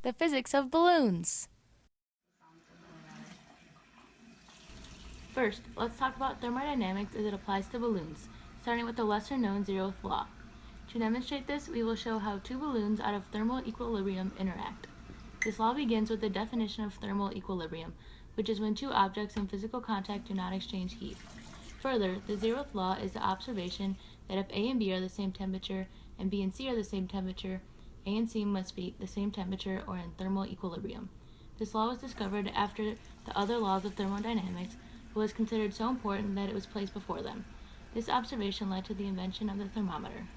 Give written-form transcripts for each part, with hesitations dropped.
The physics of balloons. First, let's talk about thermodynamics as it applies to balloons, starting with the lesser-known zeroth law. To demonstrate this, we will show how two balloons out of thermal equilibrium interact. This law begins with the definition of thermal equilibrium, which is when two objects in physical contact do not exchange heat. Further, the zeroth law is the observation that if A and B are the same temperature and B and C are the same temperature, A and C must be the same temperature or in thermal equilibrium. This law was discovered after the other laws of thermodynamics, but was considered so important that it was placed before them. This observation led to the invention of the thermometer.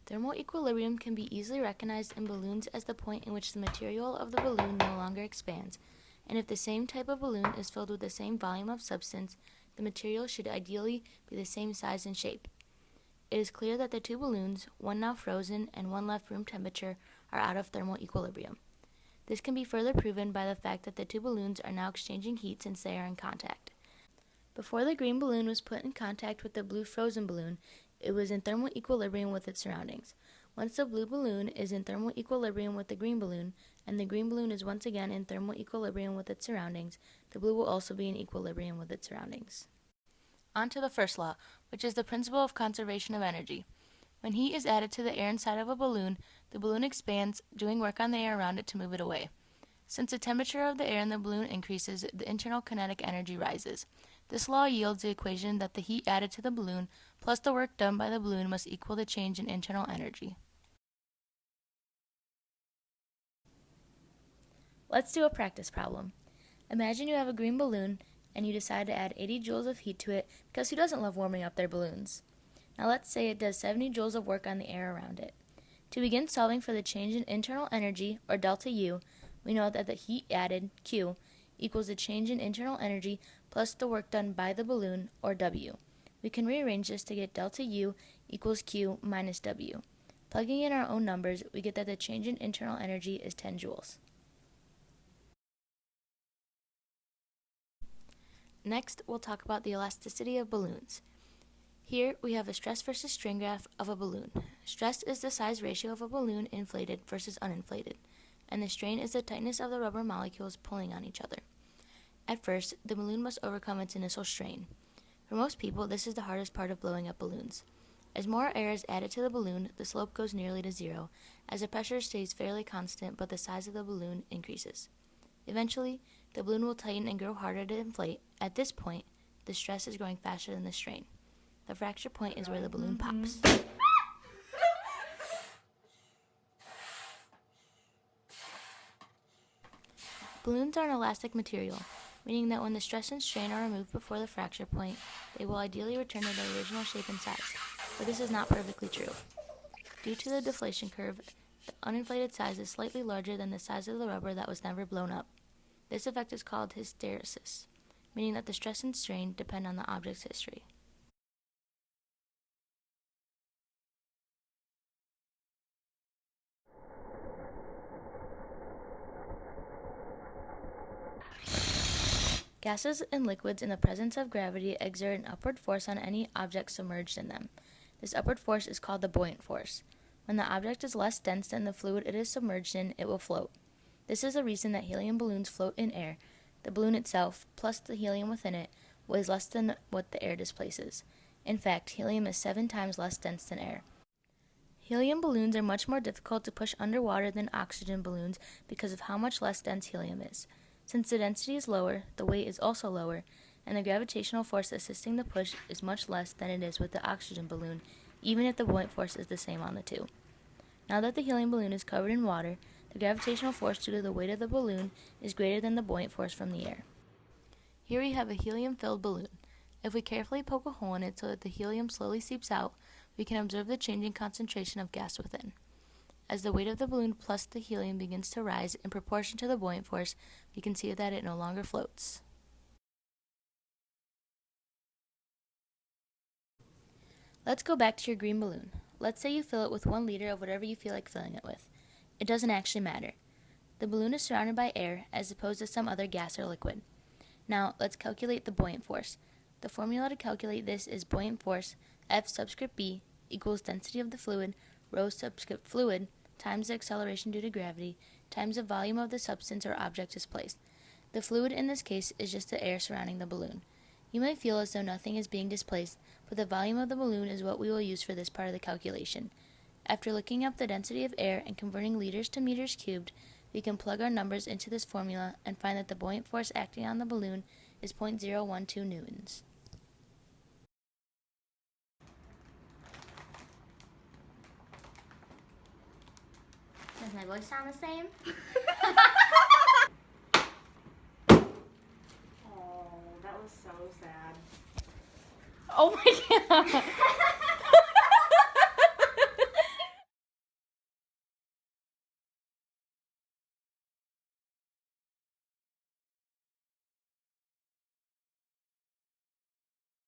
Thermal equilibrium can be easily recognized in balloons as the point in which the material of the balloon no longer expands, and if the same type of balloon is filled with the same volume of substance, the material should ideally be the same size and shape. It is clear that the two balloons, one now frozen and one left room temperature, are out of thermal equilibrium. This can be further proven by the fact that the two balloons are now exchanging heat since they are in contact. Before the green balloon was put in contact with the blue frozen balloon, it was in thermal equilibrium with its surroundings. Once the blue balloon is in thermal equilibrium with the green balloon, and the green balloon is once again in thermal equilibrium with its surroundings, the blue will also be in equilibrium with its surroundings. On to the first law, which is the principle of conservation of energy. When heat is added to the air inside of a balloon, the balloon expands, doing work on the air around it to move it away. Since the temperature of the air in the balloon increases, the internal kinetic energy rises. This law yields the equation that the heat added to the balloon plus the work done by the balloon must equal the change in internal energy. Let's do a practice problem. Imagine you have a green balloon and you decide to add 80 joules of heat to it because who doesn't love warming up their balloons? Now let's say it does 70 joules of work on the air around it. To begin solving for the change in internal energy, or delta U, we know that the heat added, Q, equals the change in internal energy plus the work done by the balloon, or W. We can rearrange this to get delta U equals Q minus W. Plugging in our own numbers, we get that the change in internal energy is 10 joules. Next, we'll talk about the elasticity of balloons. Here, we have a stress versus strain graph of a balloon. Stress is the size ratio of a balloon inflated versus uninflated, and the strain is the tightness of the rubber molecules pulling on each other. At first, the balloon must overcome its initial strain. For most people, this is the hardest part of blowing up balloons. As more air is added to the balloon, the slope goes nearly to zero, as the pressure stays fairly constant but the size of the balloon increases. Eventually, the balloon will tighten and grow harder to inflate. At this point, the stress is growing faster than the strain. The fracture point is where the balloon pops. Balloons are an elastic material, meaning that when the stress and strain are removed before the fracture point, they will ideally return to their original shape and size, but this is not perfectly true. Due to the deflation curve, the uninflated size is slightly larger than the size of the rubber that was never blown up. This effect is called hysteresis, meaning that the stress and strain depend on the object's history. Gases and liquids in the presence of gravity exert an upward force on any object submerged in them. This upward force is called the buoyant force. When the object is less dense than the fluid it is submerged in, it will float. This is the reason that helium balloons float in air. The balloon itself, plus the helium within it, weighs less than what the air displaces. In fact, helium is 7 times less dense than air. Helium balloons are much more difficult to push underwater than oxygen balloons because of how much less dense helium is. Since the density is lower, the weight is also lower, and the gravitational force assisting the push is much less than it is with the oxygen balloon, even if the buoyant force is the same on the two. Now that the helium balloon is covered in water, the gravitational force due to the weight of the balloon is greater than the buoyant force from the air. Here we have a helium-filled balloon. If we carefully poke a hole in it so that the helium slowly seeps out, we can observe the changing concentration of gas within. As the weight of the balloon plus the helium begins to rise in proportion to the buoyant force, we can see that it no longer floats. Let's go back to your green balloon. Let's say you fill it with 1 liter of whatever you feel like filling it with. It doesn't actually matter. The balloon is surrounded by air as opposed to some other gas or liquid. Now, let's calculate the buoyant force. The formula to calculate this is buoyant force, F subscript B, equals density of the fluid, rho subscript fluid, times the acceleration due to gravity, times the volume of the substance or object displaced. The fluid in this case is just the air surrounding the balloon. You may feel as though nothing is being displaced, but the volume of the balloon is what we will use for this part of the calculation. After looking up the density of air and converting liters to meters cubed, we can plug our numbers into this formula and find that the buoyant force acting on the balloon is 0.012 newtons. Does my voice sound the same? Oh, that was so sad. Oh my god!